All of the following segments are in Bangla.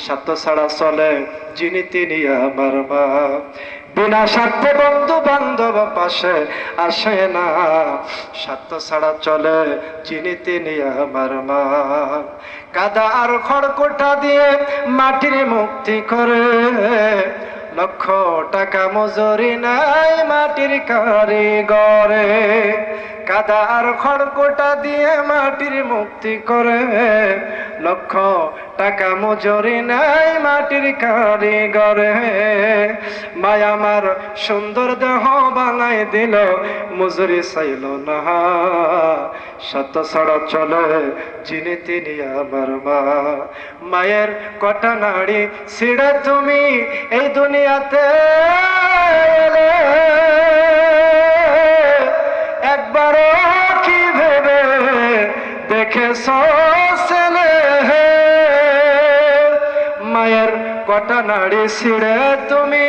স্বার্থ ছাড়া চলে যিনি তিনি আমার মা। বিনা স্বার্থে বন্ধু বান্ধব পাশে আসে না, স্বার্থ ছাড়া চলে যিনি তিনি আমার মা। কাদা আর খড়কুটা দিয়ে মাটির মুক্তি করে, লক্ষ টাকা মজুরি নাই মাটির কারিগরে। কাদা আর খড়কুটা দিয়ে মাটির মুক্তি করে, লক্ষ টাকা মজুরি নাই মাটির কারিগরে। মায়া আমার সুন্দর দেহ বানাই দিল, মজুরি চাইল না, সত্য ছাড়া চলে যিনি তিনি আমার মা। মায়ের কটা নাড়ি ছিঁড়ে তুমি এই দুনিয়াতে এলে, একবারও কি ভেবে দেখেছ ছেলে? মায়ের কটা নাড়ি ছিঁড়ে তুমি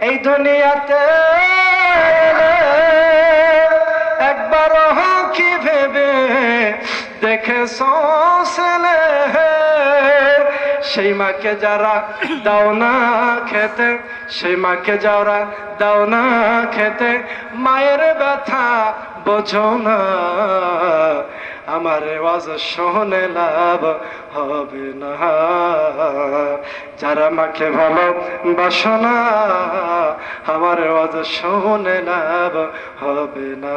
এই দুনিয়াতে এলে, একবারও কি ভেবে দেখেছ ছেলে? সেই মাকে যারা দাও না খেতে, সেই মাকে যারা দাও না খেতে, মায়ের ব্যথা বোঝো না, আমার ওয়াজ শুনে লাভ হবে না। যারা মাকে ভালোবাসো না, আমার ওয়াজ শুনে লাভ হবে না।